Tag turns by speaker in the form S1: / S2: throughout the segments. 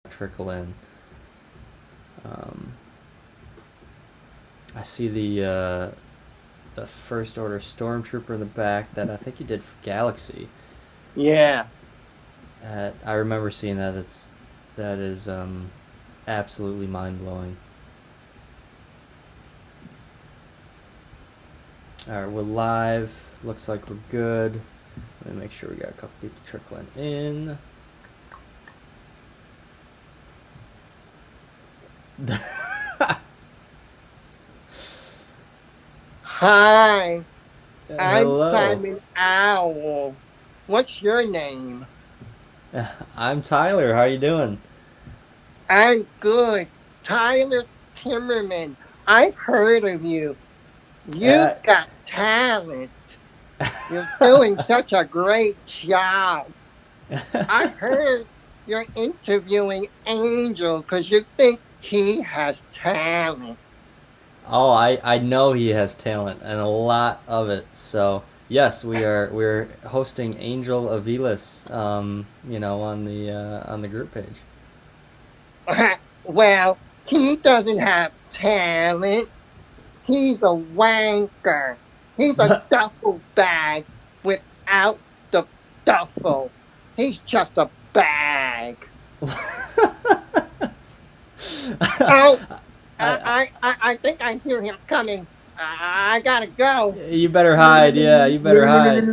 S1: trickle in. I see the first order stormtrooper in the back that I think you did for Galaxy.
S2: Yeah.
S1: I remember seeing that. That is absolutely mind blowing. All right, we're live. Looks like we're good. Let me make sure we got a couple people trickling in.
S2: Hi, I'm
S1: Hello.
S2: Simon Owl. What's your name?
S1: I'm Tyler. How you doing?
S2: I'm good. Tyler Timmerman. I've heard of you. You've
S1: Uh,
S2: got talent. You're doing such a great job. I heard you're interviewing Angel because you think he has talent.
S1: oh, I know he has talent and a lot of it. So yes, we're hosting Angel Aviles, on the group page.
S2: Well, he doesn't have talent. He's a wanker. He's a duffel bag without the duffel. He's just a bag. Oh,
S1: I,
S2: I think I hear him coming. I gotta go.
S1: you better hide. Yeah, you better hide.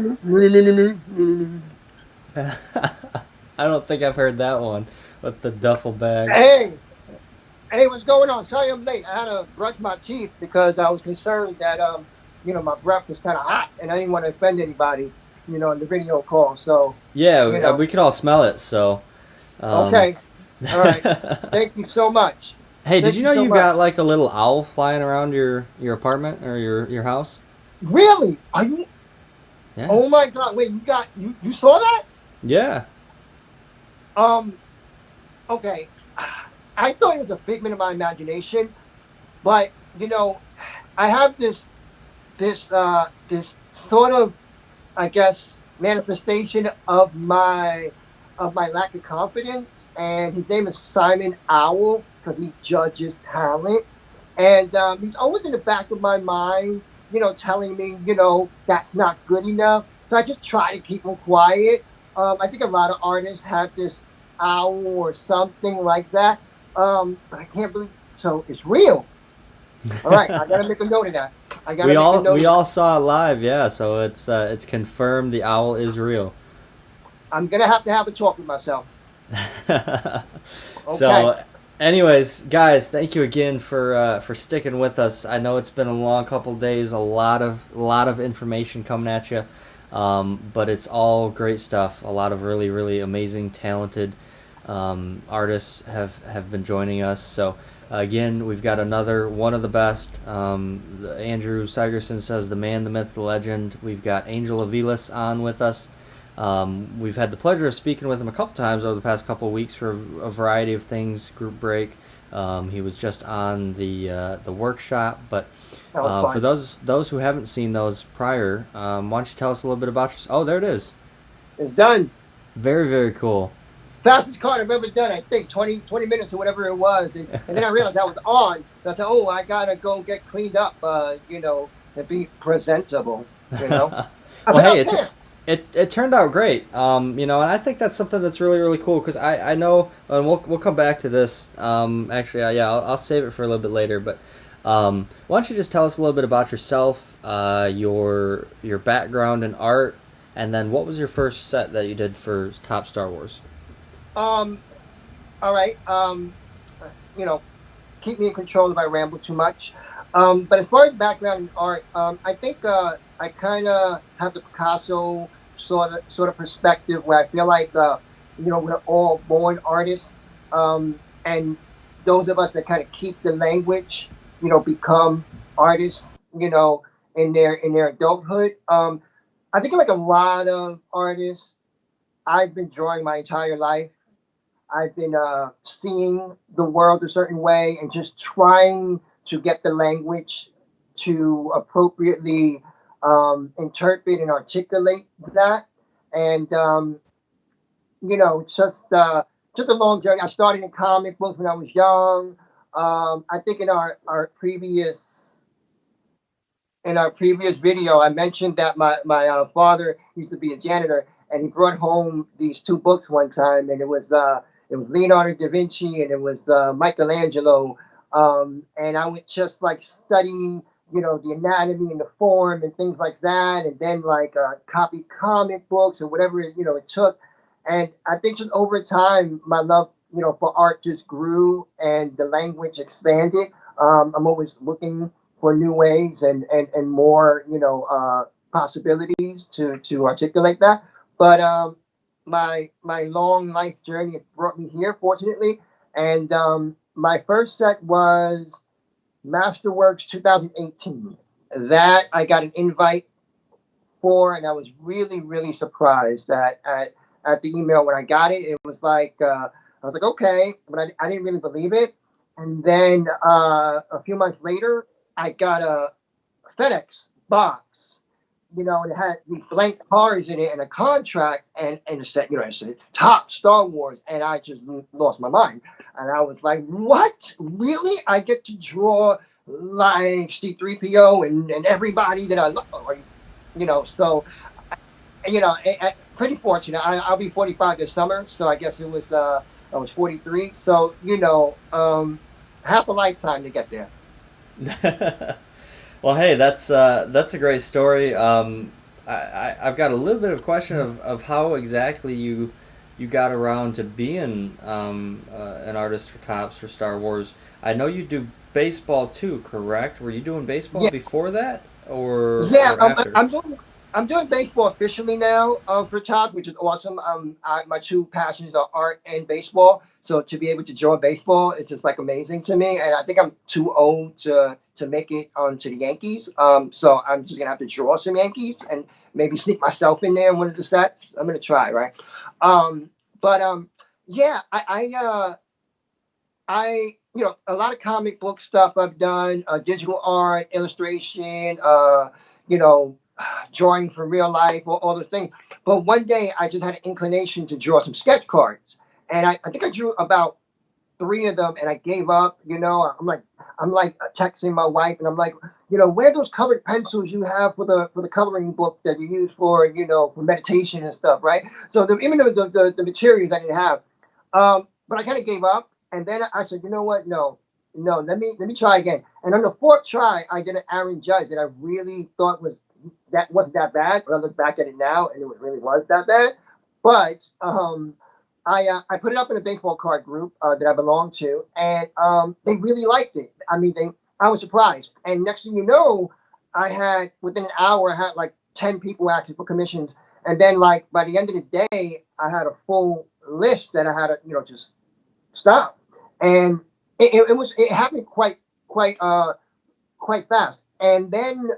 S1: I don't think I've heard that one with the duffel bag.
S2: Hey, hey, what's going on? Sorry I'm late. I had to brush my teeth because I was concerned that my breath was kind of hot and I didn't want to offend anybody, in the video call. So,
S1: Yeah,
S2: you know,
S1: we could all smell it. So, um,
S2: okay, all right. Thank you so much.
S1: hey, did
S2: Thank
S1: you
S2: you
S1: know
S2: so
S1: you've
S2: much.
S1: got like a little owl flying around your apartment or your house?
S2: Really? Are you?
S1: Yeah,
S2: Oh my God! Wait, you saw that?
S1: yeah.
S2: Um. Okay. I thought it was a figment of my imagination, but I have this sort of, I guess, manifestation of my lack of confidence, and his name is Simon Owl because he judges talent, and he's always in the back of my mind, telling me, that's not good enough. So I just try to keep him quiet. I think a lot of artists have this owl or something like that, but I can't believe so it's real. All right, I gotta make a note of that. I gotta
S1: we
S2: make a
S1: all
S2: note
S1: we
S2: of that.
S1: all saw it live. Yeah, so it's confirmed the owl is real.
S2: I'm gonna have a talk with myself. Okay.
S1: So, anyways, guys, thank you again for sticking with us. I know it's been a long couple of days, a lot of information coming at you, but it's all great stuff. A lot of really really amazing, talented artists have been joining us. So. Again, we've got another one of the best. Andrew Sigerson says the man, the myth, the legend. We've got Angel Aviles on with us. We've had the pleasure of speaking with him a couple times over the past couple of weeks for a variety of things, group break. He was just on the workshop, but
S2: That was
S1: for
S2: fun.
S1: those who haven't seen those prior, why don't you tell us a little bit about yourself? Oh, there it is.
S2: It's done.
S1: Very very cool.
S2: Fastest card I've ever done, I think, 20 minutes or whatever it was. And then I realized I was on. So I said, oh, I got to go get cleaned up, and be presentable, I
S1: Well,
S2: put
S1: hey,
S2: on pants.
S1: it turned out great. And I think that's something that's really really cool because I know, and we'll come back to this. Actually, yeah, I'll save it for a little bit later. But why don't you just tell us a little bit about yourself, your background in art, and then what was your first set that you did for Top Star Wars?
S2: Um, all right. You know, Keep me in control if I ramble too much. But as far as background in art, I think I kind of have the Picasso sort of perspective where I feel like we're all born artists, and those of us that kind of keep the language, become artists, in their adulthood. I think like a lot of artists, I've been drawing my entire life. I've been seeing the world a certain way and just trying to get the language to appropriately interpret and articulate that. And, just just a long journey. I started in comic books when I was young. I think in our previous video, I mentioned that my father used to be a janitor, and he brought home these two books one time, and it was Leonardo da Vinci and it was Michelangelo, and I would just like study, the anatomy and the form and things like that, and then like copy comic books or whatever it took, and I think just over time my love for art just grew and the language expanded. I'm always looking for new ways and more possibilities to articulate that. But my long life journey has brought me here, fortunately. And my first set was Masterworks 2018. That I got an invite for, and I was really really surprised at the email when I got it. It was like I was like, okay, but I didn't really believe it. And then a few months later, I got a FedEx box, and it had these blank cards in it and a contract, and it said top Star Wars, and I just lost my mind, and I was like, what? Really? I get to draw like C3PO and everybody that I love, so pretty fortunate. I'll be 45 this summer, so I guess I was 43. So half a lifetime to get there.
S1: Well, hey, that's a great story. I've got a little bit of a question of how exactly you got around to being an artist for tops for Star Wars. I know you do baseball too, correct? Were you doing baseball
S2: Yeah,
S1: before that or
S2: yeah.
S1: or after?
S2: I'm doing baseball officially now for top, which is awesome. My two passions are art and baseball. So to be able to join baseball, it's just like amazing to me. And I think I'm too old to make it onto the Yankees. So I'm just gonna have to draw some Yankees and maybe sneak myself in there in one of the sets. I'm gonna try, right? But yeah, a lot of comic book stuff I've done, digital art, illustration, you know, drawing for real life, all those things. But one day I just had an inclination to draw some sketch cards, and I think I drew about three of them, and I gave up. I'm like texting my wife, and I'm like, where are those colored pencils you have for the coloring book that you use for meditation and stuff, right? So even the materials I didn't have, but I kind of gave up, and then I said, you know what? No, no, let me try again. And on the fourth try, I did an Aaron Judge that I really thought wasn't that bad. But I look back at it now, and it really was that bad. But I put it up in a baseball card group that I belong to, and they really liked it. I mean, I was surprised. And next thing you know, I had within an hour, I had like 10 people asking for commissions, and then like by the end of the day, I had a full list that I had to just stop. And it happened quite fast. And then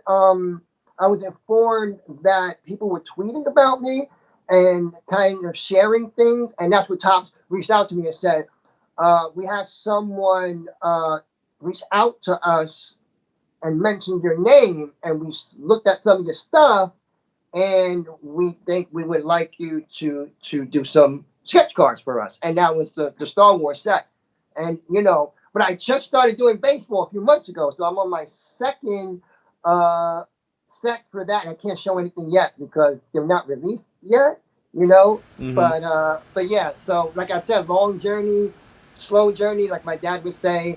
S2: I was informed that people were tweeting about me and kind of sharing things, and that's what Tops reached out to me and said, "We had someone reach out to us and mentioned your name, and we looked at some of your stuff, and we think we would like you to do some sketch cards for us." And that was the Star Wars set. And but I just started doing baseball a few months ago, so I'm on my second uh, set for that. And I can't show anything yet because they're not released yet, you know.
S1: Mm-hmm.
S2: But yeah, so like I said, long journey, slow journey, like my dad would say,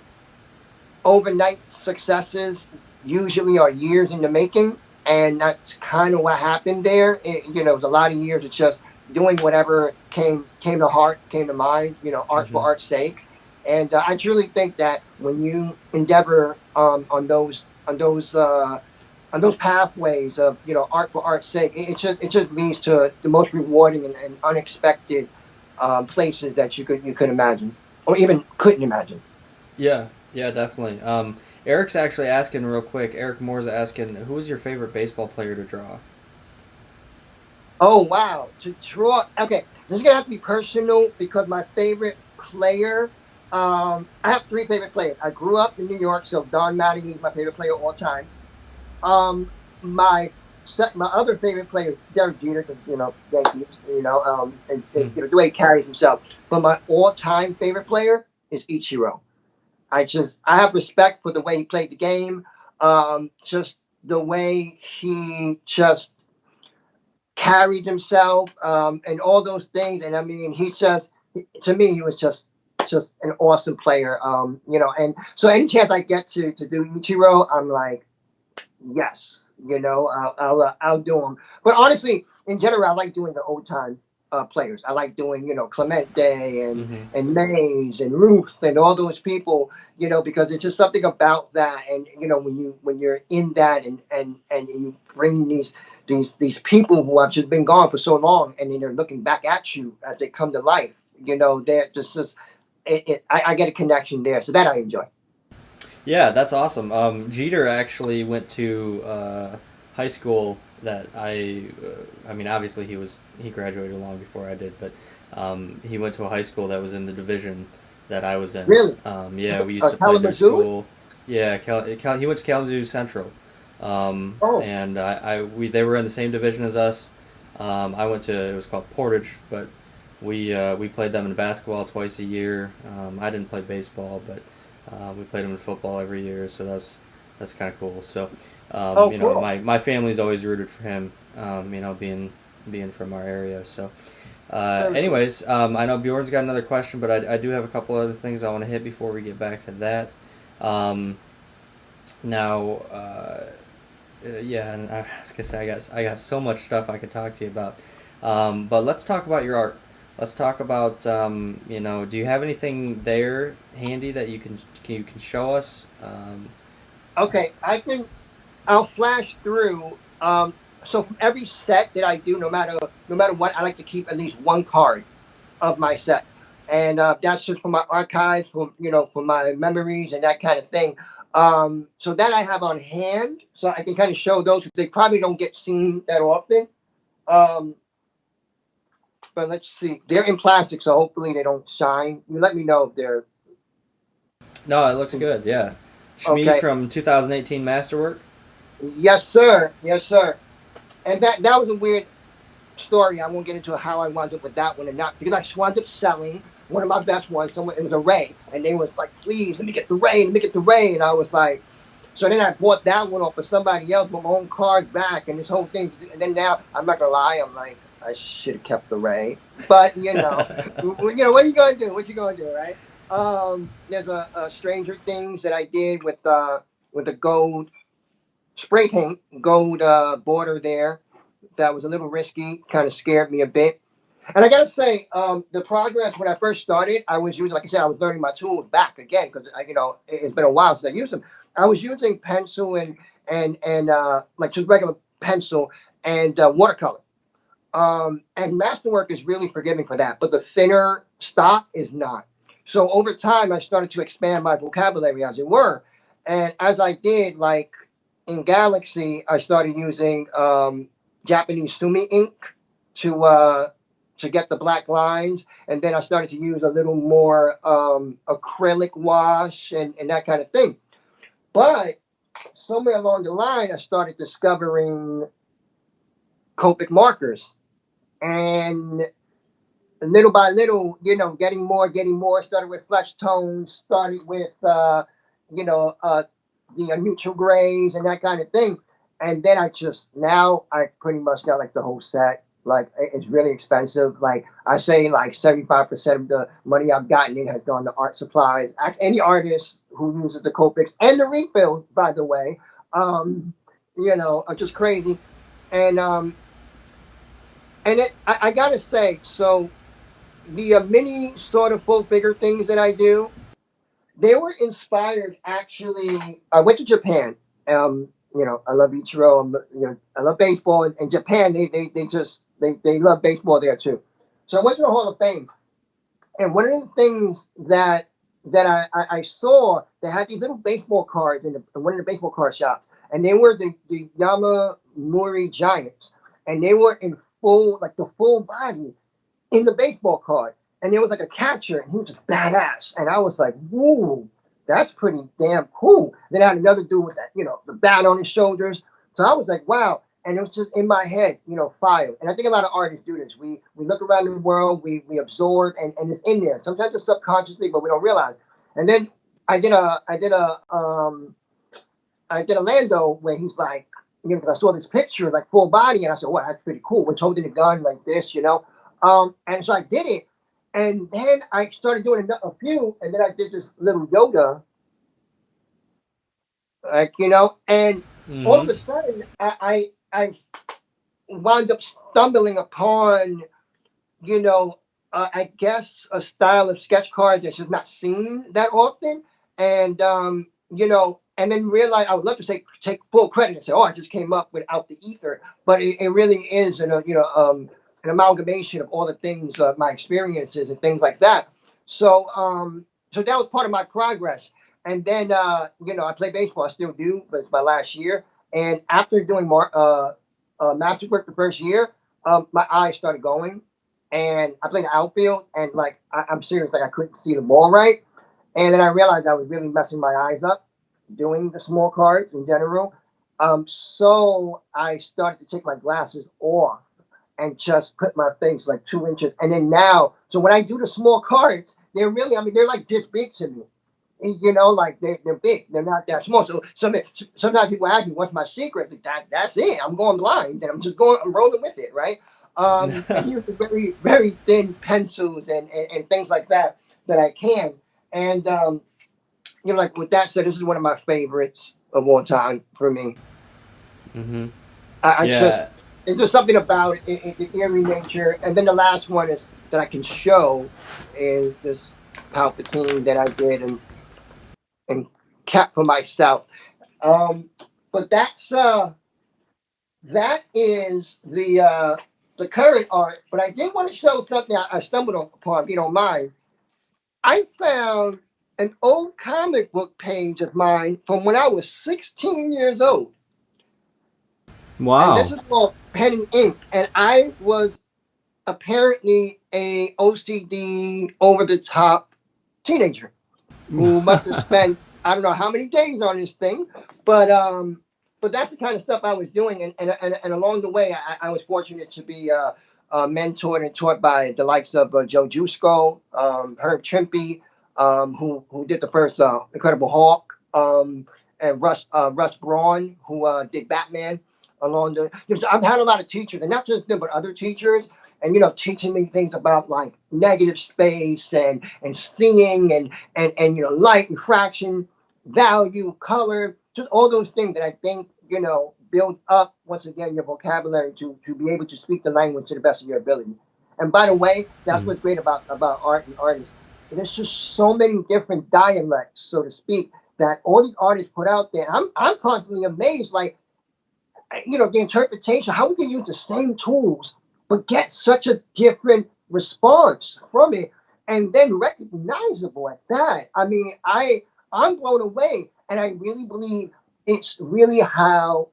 S2: overnight successes usually are years in the making, and that's kind of what happened there. It was a lot of years of just doing whatever came to heart, came to mind. Art
S1: Mm-hmm.
S2: for art's sake. And I truly think that when you endeavor on those pathways of art for art's sake, it just leads to the most rewarding and unexpected places that you could imagine or even couldn't imagine.
S1: Yeah, yeah, definitely. Eric's actually asking real quick. Eric Moore's asking, who is your favorite baseball player to draw?
S2: Oh wow, to draw. Okay, this is gonna have to be personal because my favorite player. I have three favorite players. I grew up in New York, so Don Mattingly is my favorite player of all time. My my other favorite player is Derek Jeter because Yankees, and the way he carries himself. But my all-time favorite player is Ichiro. I have respect for the way he played the game, just the way he just carried himself, and all those things. And I mean, to me, he was just an awesome player. And so any chance I get to do Ichiro, I'm like, yes, I'll do them. But honestly, in general, I like doing the old time players. I like doing Clemente
S1: Mm-hmm.
S2: and Mays and Ruth and all those people. Because it's just something about that. And when you're in that and you bring these people who have just been gone for so long, and then they're looking back at you as they come to life. They're just I get a connection there, so that I enjoy.
S1: Yeah, that's awesome. Jeter actually went to high school that I mean, obviously he graduated long before I did, but he went to a high school that was in the division that I was in.
S2: Really,
S1: Yeah, we used to play their
S2: Kalamazoo.
S1: school. Yeah, he went to Kalamazoo Central,
S2: Oh,
S1: and they were in the same division as us. I went to it was called Portage, but we played them in basketball twice a year. I didn't play baseball, but we played them in football every year, so that's kind of cool. So,
S2: oh, cool.
S1: my family's always rooted for him. Being from our area. So,
S2: Very cool.
S1: anyways, I know Bjorn's got another question, but I do have a couple other things I want to hit before we get back to that. Um, now, yeah, and I was gonna say I got so much stuff I could talk to you about. But let's talk about your art. Let's talk about do you have anything there handy that you can show us?
S2: Okay, I'll flash through. So from every set that I do, no matter what, I like to keep at least one card of my set, and that's just for my archives, for my memories and that kind of thing. So that I have on hand, so I can kind of show those. They probably don't get seen that often. Um, but let's see, they're in plastic, so hopefully they don't shine. You let me know if they're
S1: No, it looks good. Yeah, Shmi
S2: okay.
S1: from 2018 Masterwork.
S2: Yes, sir. Yes, sir. And that was a weird story. I won't get into how I wound up with that one, and not because I wound up selling one of my best ones. Someone it was a Ray, and they was like, "Please, let me get the Ray, let me get the Ray," and I was like, so then I bought that one off of somebody else with my own card back, and this whole thing. And then now I'm not gonna lie, I'm like, I should have kept the Ray, but what are you gonna do? What you gonna do, right? There's a Stranger Things that I did with the gold spray paint, gold border there. That was a little risky, kind of scared me a bit. And I gotta say, the progress when I first started, I was using, like I said, I was learning my tools back again because it's been a while since I used them. I was using pencil and like just regular pencil and watercolor. And Masterwork is really forgiving for that, but the thinner stock is not. So over time, I started to expand my vocabulary, as it were. And as I did, like in Galaxy, I started using Japanese sumi ink to uh, to get the black lines, and then I started to use a little more acrylic wash and that kind of thing. But somewhere along the line, I started discovering Copic markers, and little by little, getting more. Started with flesh tones, started with you know, uh, the neutral grays and that kind of thing. And then now I pretty much got like the whole set. Like it's really expensive. Like I say, like 75% of the money I've gotten in has gone to art supplies. Any artist who uses the Copics and the refills, by the way, um, are just crazy. And I gotta say, so the mini sort of full figure things that I do, they were inspired actually. I went to Japan. I love Ichiro. I love baseball. In Japan, they love baseball there too. So I went to the Hall of Fame, and one of the things that I saw, they had these little baseball cards in one of the baseball card shops, and they were the Yamamuri Giants, and they were in full, like the full body in the baseball card. And there was like a catcher, and he was just badass. And I was like, whoa, that's pretty damn cool. Then I had another dude with that, the bat on his shoulders. So I was like, wow. and it was just in my head, fire. And I think a lot of artists do this. We look around the world, we absorb, and it's in there. Sometimes it's subconsciously, but we don't realize. And then I did a I did a I did a Lando where he's like, 'cause I saw this picture like full body, and I said, "Well, that's pretty cool." When holding a gun like this. And so I did it, and then I started doing a few, and then I did this little Yoda, and all of
S1: Mm-hmm.
S2: a sudden I wound up stumbling upon, you know, I guess a style of sketch cards that's just not seen that often, and then realize I would love to say take full credit and say, oh, I just came up without the ether, but it really is an amalgamation of all the things, my experiences and things like that. So that was part of my progress. And then I play baseball, I still do, but it's my last year. And after doing more master work the first year, my eyes started going, and I played the outfield, and like I'm serious, like I couldn't see the ball right, and then I realized I was really messing my eyes up doing the small cards in general. So I started to take my glasses off and just put my face like 2 inches, and then now, so when I do the small cards, they're really, I mean, they're like this big to me. Like they're big. They're not that small. So sometimes people ask me, "What's my secret?" Like, that's it. I'm going blind, and I'm rolling with it, right? And using very very thin pencils and things like that I can. And like with that said, this is one of my favorites of all time for me.
S1: Mm-hmm.
S2: I just
S1: Yeah.
S2: It's just something about it, the eerie nature. And then the last one is that I can show is this Palpatine that I did and kept for myself. Um, but that is the current art. But I did want to show something I stumbled upon, if you don't mind. I found an old comic book page of mine from when I was 16 years old, and this
S1: Wow.
S2: is called Pen and Ink. And I was apparently a OCD, over the top teenager who must have spent I don't know how many days on this thing, but that's the kind of stuff I was doing, and along the way, I was fortunate to be mentored and taught by the likes of Joe Jusko, Herb Trimpe, who did the first Incredible Hulk, and Russ Braun, who did Batman. I've had a lot of teachers, and not just them, but other teachers, and teaching me things about like negative space and seeing and light, refraction, value, color, just all those things that I think build up once again your vocabulary to be able to speak the language to the best of your ability. And by the way, that's
S1: Mm.
S2: what's great about art and artists. There's just so many different dialects, so to speak, that all these artists put out there. I'm constantly amazed, like the interpretation, how we can use the same tools but get such a different response from it, and then recognizable at that. I mean, I'm blown away, and I really believe it's really how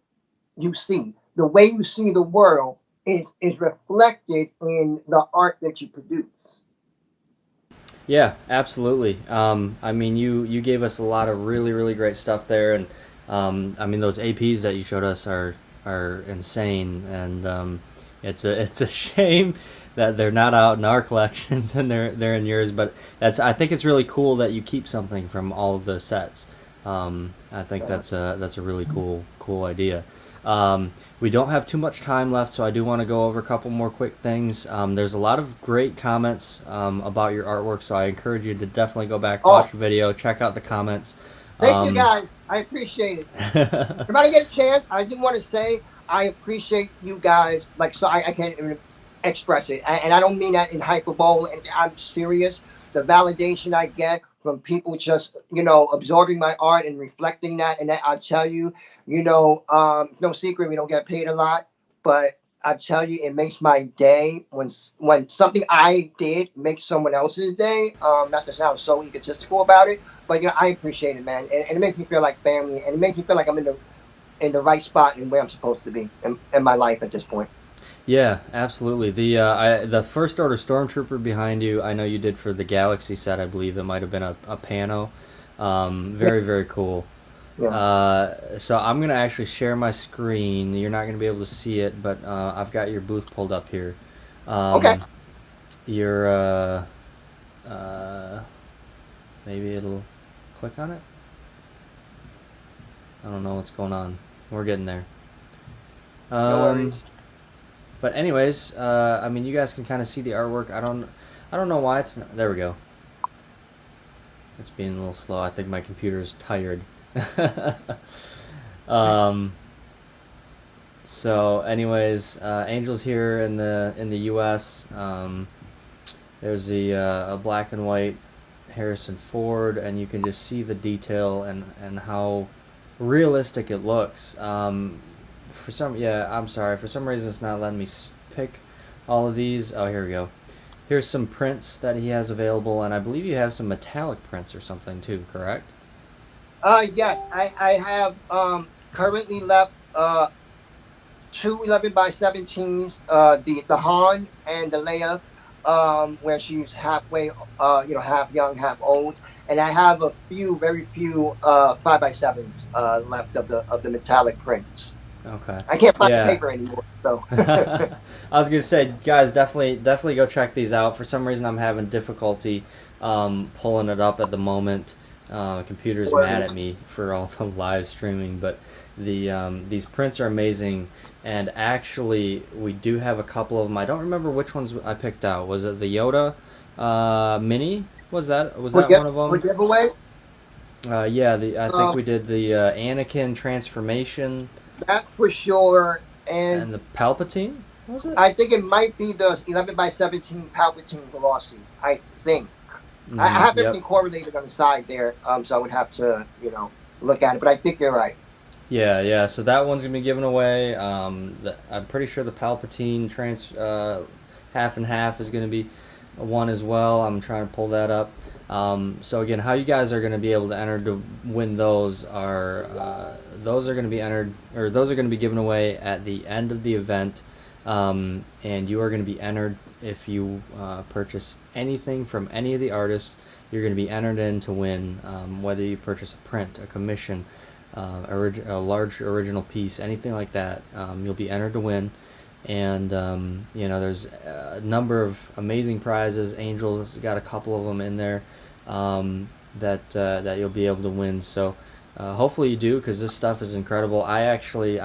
S2: you see the way you see the world is reflected in the art that you produce.
S1: Yeah, absolutely. I mean, you gave us a lot of really really great stuff there, and I mean those APs that you showed us are insane, and it's a shame that they're not out in our collections and they're in yours. But I think it's really cool that you keep something from all of those sets. I think that's a really cool idea. We don't have too much time left, so I do want to go over a couple more quick things. There's a lot of great comments about your artwork, so I encourage you to definitely go back,
S2: Oh,
S1: watch the video, check out the comments.
S2: thank you
S1: Um,
S2: guys. I appreciate it. If I get a chance, I did want to say I appreciate you guys. Like, so I can't even express it, and I don't mean that in hyperbole. And I'm serious. The validation I get from people just absorbing my art and reflecting that, and that I tell you, it's no secret we don't get paid a lot, but I tell you, it makes my day when something I did makes someone else's day. Not to sound so egotistical about it, but I appreciate it, man, and it makes me feel like family, and it makes me feel like I'm in the right spot and where I'm supposed to be in my life at this point.
S1: yeah, absolutely. The first order stormtrooper behind you, I know you did for the Galaxy set. I believe it might have been a pano. Very very cool.
S2: Yeah.
S1: So I'm gonna actually share my screen. You're not gonna be able to see it, but I've got your booth pulled up here.
S2: Okay.
S1: Um, your uh, maybe it'll click on it. I don't know what's going on. We're getting there.
S2: No
S1: Um,
S2: worries.
S1: but anyways, I mean, you guys can kind of see the artwork. I don't know why it's not. There we go. It's being a little slow. I think my computer's tired. um, so, anyways, Angel's here in the U.S. There's a black and white Harrison Ford, and you can just see the detail and how realistic it looks. I'm sorry. For some reason, it's not letting me pick all of these. Oh, here we go. Here's some prints that he has available, and I believe you have some metallic prints or something too. Correct?
S2: Yes, I have currently left two 11 by 17s, the Han and the Leia, where she's halfway, half young, half old, and I have a few, very few 5 by 7s left of the metallic prints.
S1: Okay.
S2: I can't find the
S1: Yeah.
S2: paper anymore, so.
S1: I was gonna say, guys, definitely go check these out. For some reason, I'm having difficulty pulling it up at the moment. Computer's mad at me for all the live streaming, but these prints are amazing. And actually, we do have a couple of them. I don't remember which ones I picked out. Was it the Yoda mini? Was that one of
S2: For
S1: them?
S2: giveaway,
S1: Yeah, I think
S2: um,
S1: we did the Anakin transformation
S2: that's for sure. And
S1: and the Palpatine. Was it?
S2: I think it might be the 11 by 17 Palpatine Glossy. I think. I have
S1: Yep.
S2: everything correlated on the side there, so I would have to, look at it. But I think you're right.
S1: Yeah, yeah. So that one's gonna be given away. I'm pretty sure the Palpatine half and half is gonna be one as well. I'm trying to pull that up. So again, how you guys are gonna be able to enter to win those are gonna be entered, or those are gonna be given away at the end of the event. And you are gonna be entered if you purchase anything from any of the artists. You're gonna be entered in to win, whether you purchase a print, a commission, a large original piece, anything like that. You'll be entered to win, and there's a number of amazing prizes. Angel's got a couple of them in there that you'll be able to win. So hopefully you do, because this stuff is incredible. I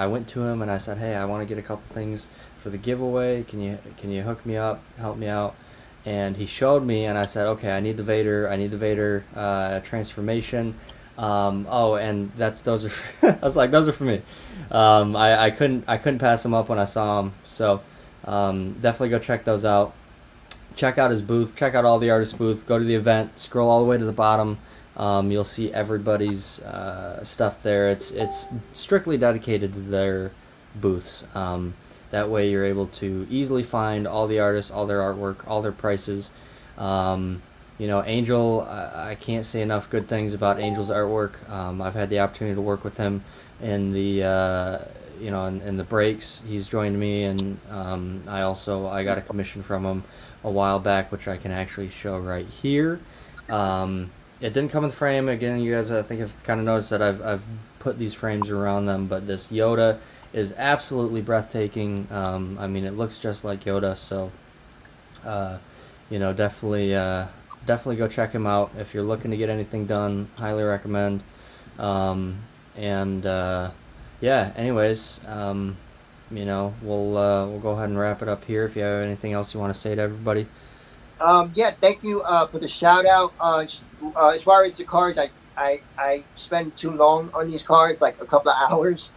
S1: went to him and I said, hey, I want to get a couple things for the giveaway. Can you hook me up, help me out? And he showed me, and I said, okay, I need the Vader transformation. And those are. I was like, those are for me. I couldn't pass them up when I saw them. So definitely go check those out. Check out his booth. Check out all the artists' booth. Go to the event. Scroll all the way to the bottom. You'll see everybody's stuff there. It's strictly dedicated to their booths. That way, you're able to easily find all the artists, all their artwork, all their prices. Angel, I can't say enough good things about Angel's artwork. I've had the opportunity to work with him in in the breaks. He's joined me, and I got a commission from him a while back, which I can actually show right here. It didn't come in the frame. Again, you guys, I think, have kind of noticed that I've put these frames around them, but this Yoda is absolutely breathtaking. I mean, it looks just like Yoda, so definitely go check him out if you're looking to get anything done. Highly recommend. And yeah, anyways, we'll go ahead and wrap it up here. If you have anything else you want to say to everybody.
S2: Yeah, thank you for the shout out. As far as the cards, I spend too long on these cards, like a couple of hours.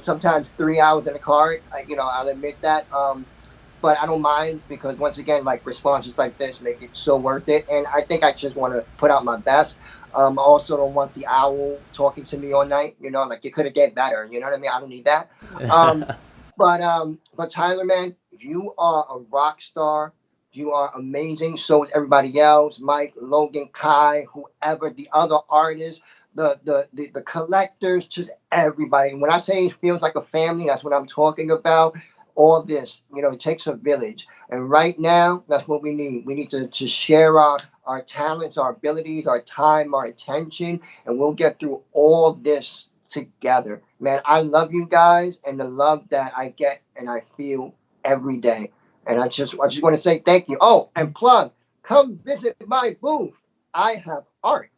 S2: Sometimes 3 hours in a card. I'll admit that. But I don't mind, because once again, like, responses like this make it so worth it. And I think I just want to put out my best. I also don't want the owl talking to me all night. Like, you could have get better. You know what I mean? I don't need that. Um, but Tyler, man, you are a rock star. You are amazing. So is everybody else. Mike, Logan, Kai, whoever the other artists, the collectors, just everybody. When I say it feels like a family, that's what I'm talking about. All this, it takes a village. And right now, that's what we need. We need to share our talents, our abilities, our time, our attention, and we'll get through all this together. Man, I love you guys and the love that I get and I feel every day. And I just want to say thank you. Oh, and plug, come visit my booth. I have art.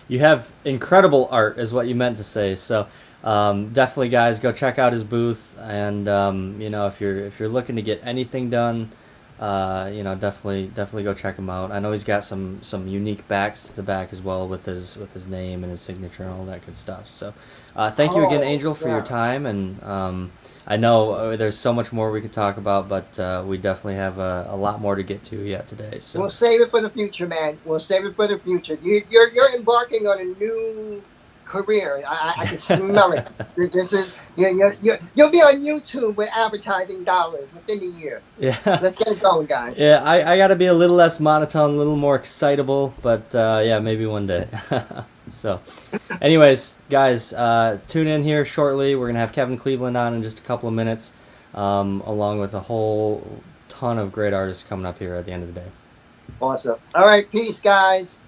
S1: You have incredible art, is what you meant to say. So definitely, guys, go check out his booth. And if you're looking to get anything done, definitely go check him out. I know he's got some unique backs to the back as well with his name and his signature and all that good stuff. So thank you again,
S2: Oh,
S1: Angel, for your
S2: yeah.
S1: time. And I know there's so much more we could talk about, but we definitely have a lot more to get to yet today. So
S2: We'll save it for the future, man. We'll save it for the future. You're embarking on a new career. I can smell it. This is you'll be on YouTube with advertising dollars within a year.
S1: yeah.
S2: Let's get it going, guys.
S1: Yeah, I got to be a little less monotone, a little more excitable, but yeah, maybe one day. So, anyways, guys, tune in here shortly. We're gonna have Kevin Cleveland on in just a couple of minutes, along with a whole ton of great artists coming up here at the end of the day.
S2: Awesome. All right, peace, guys.